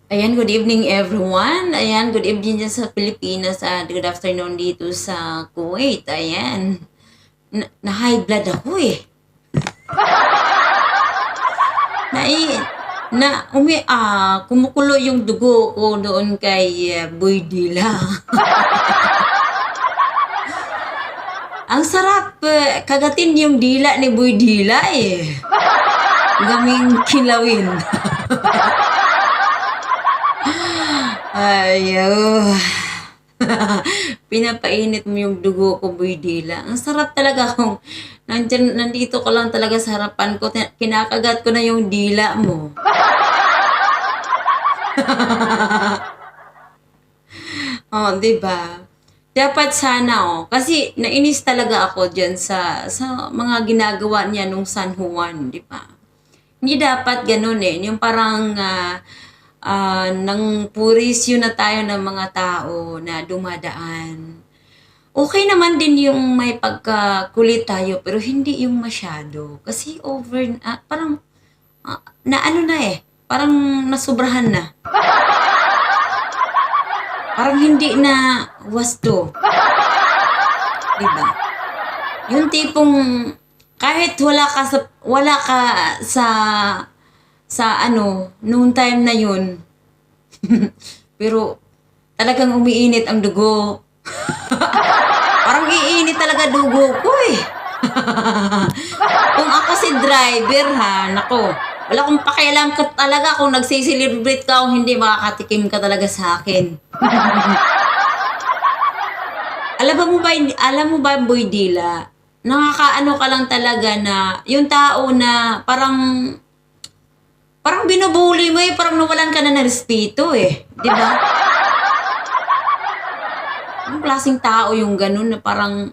Ayan, good evening everyone. Ayan, good evening dyan sa Pilipinas at good afternoon dito sa Kuwait. Ayan, na-high blood ako eh. Na, kumukulo yung dugo ko doon kay Boy Dila. Ang sarap kagatin yung dila ni Boy Dila eh. Gaming kilawin. Ayo. Pinapainit mo yung dugo ko, Boy Dila. Ang sarap talaga kung nandito ko lang talaga sa harapan ko. Kinakagat ko na yung dila mo. Oh, 'di ba? Dapat sana kasi nainis talaga ako diyan sa mga ginagawa niya nung San Juan, 'di ba? Hindi dapat gano'n eh, yung parang nang purisyo na tayo ng mga tao na dumadaan. Okay naman din yung may pagkakulit tayo pero hindi yung masyado. Kasi parang na ano na eh, parang nasubrahan na. Parang hindi na wasto. Diba? Yung tipong kahit wala ka sa noong time na yun. Pero talagang umiinit ang dugo. Parang iinit talaga dugo ko eh. Kung ako si driver nako, wala akong pakialam ka talaga kung nagsiselebrate ka o hindi, makakatikim ka talaga sa akin. Alam mo ba, Boy Dila, nakakaano ka lang talaga na yung tao na parang binubuli mo eh, parang nawalan ka na ng respeto eh. Di ba? Anong klaseng tao yung ganun na parang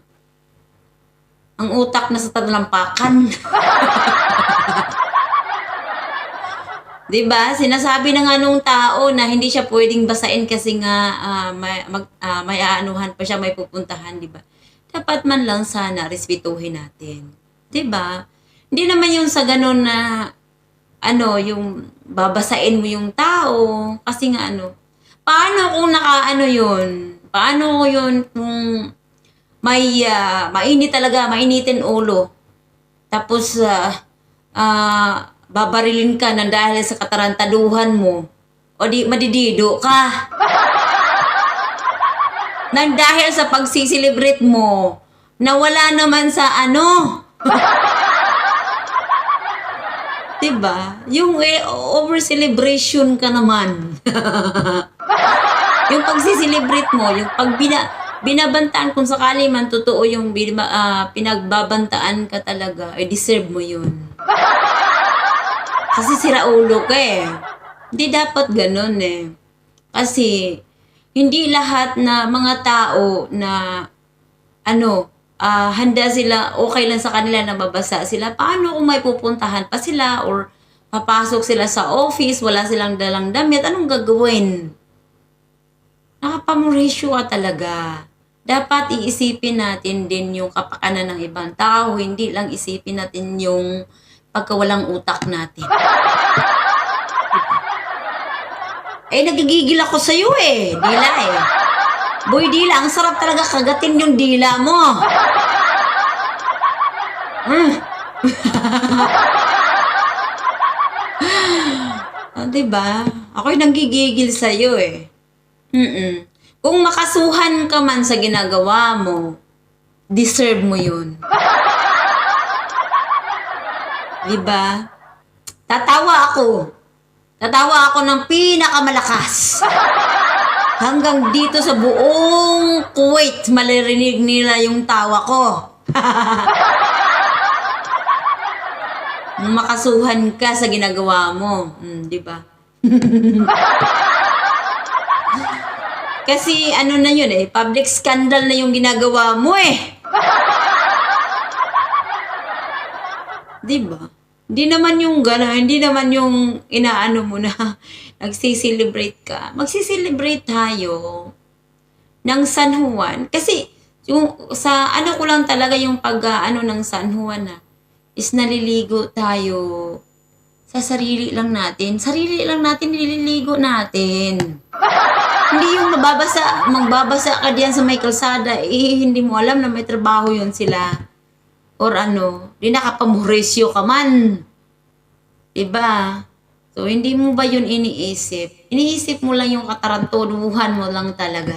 ang utak na sa talampakan. Di ba? Sinasabi na nga nung tao na hindi siya pwedeng basain kasi nga may aanuhan pa siya, may pupuntahan, di ba? Dapat man lang sana respetuhin natin. Di ba? Hindi naman yung sa ganun na yung babasain mo yung tao kasi nga paano kung yun? Paano yun kung mainit talaga, mainitin ulo. Tapos babarilin ka na dahil sa katarantaduhan mo. O di madidido ka. Nang dahil sa pagsiselebrate mo, nawala naman sa diba? Yung over celebration ka naman. Yung pagsiselebrate mo, yung binabantaan kung sakali man totoo yung pinagbabantaan ka talaga, deserve mo yun. Kasi sira ulo ka eh. Hindi dapat ganun eh. Kasi hindi lahat na mga tao na handa sila, okay lang sa kanila na mabasa sila. Paano kung may pupuntahan pa sila or papasok sila sa office, wala silang dalang damit, anong gagawin? Nakapamoresyo ka talaga. Dapat iisipin natin din yung kapakanan ng ibang tao, hindi lang isipin natin yung pagkawalang utak natin. Nagigigil ako sa'yo eh, Dila eh. Boy Dila, ang sarap talaga kagatin yung dila mo. Diba? Ako'y nanggigigil sa'yo eh. Kung makasuhan ka man sa ginagawa mo, deserve mo yun. Diba? Tatawa ako ng pinakamalakas. Hanggang dito sa buong Kuwait, maririnig nila yung tawa ko. Makasuhan ka sa ginagawa mo. Diba? Kasi na yun eh, public scandal na yung ginagawa mo eh. Diba? Hindi naman yung gano'n, hindi naman yung inaano mo na nagsiselebrate ka. Magsiselebrate tayo ng San Juan. Kasi yung sa ko lang talaga yung ng San Juan is naliligo tayo sa sarili lang natin. Sarili lang natin, nililigo natin. Hindi yung magbabasa ka diyan sa may kalsada, hindi mo alam na may trabaho yun sila. Or di nakapamuresyo ka man. Diba? So, hindi mo ba yun iniisip? Iniisip mo lang yung katarantoduhan mo lang talaga.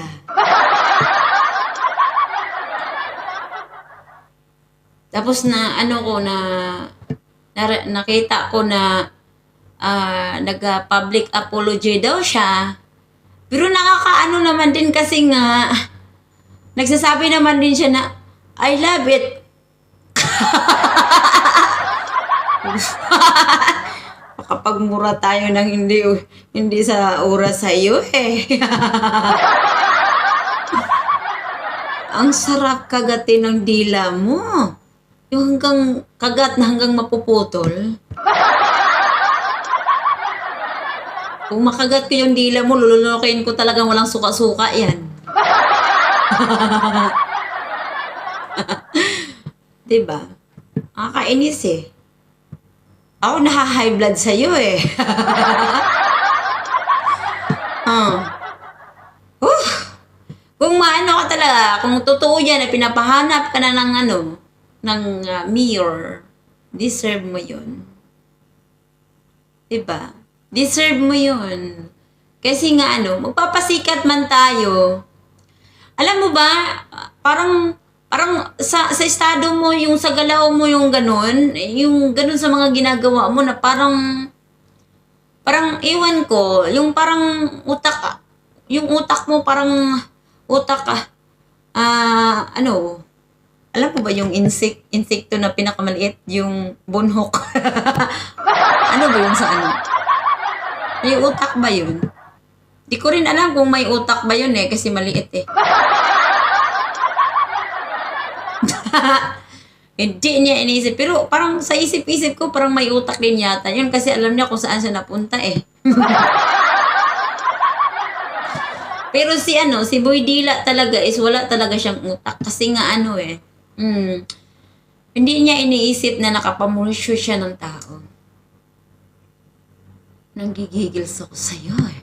Tapos nakita ko na nag-public apology daw siya. Pero nakakaano naman din kasi nga, nagsasabi naman din siya na, I love it. Makapagmura tayo ng hindi sa oras sa iyo eh. Ang sarap kagatin ng dila mo. Yung hanggang kagat na hanggang mapuputol. Kung makagat ko yung dila mo, lulunukin ko talagang walang suka-suka yan. Diba? Nakakainis eh. Ako naha-high blood sa'yo eh. Kung maano ka talaga, kung totoo yan na pinapahanap ka na ng mirror, deserve mo yun. Diba? Deserve mo yun. Kasi nga magpapasikat man tayo. Alam mo ba, parang sa estado mo, yung sa galaw mo yung ganun sa mga ginagawa mo na parang iwan ko, yung parang utak mo parang alam mo ba yung insekto na pinakamaliit, yung bunhok? Ano ba yun sa May utak ba yun? Di ko rin alam kung may utak ba yun kasi maliit eh. Hindi niya inisip. Pero parang sa isip-isip ko, parang may utak din yata. Yun kasi alam niya kung saan siya napunta eh. Pero si Boy Dila talaga is wala talaga siyang utak. Kasi nga hindi niya iniisip na nakapamulisyo siya ng tao. Nanggigigil ako sa'yo eh.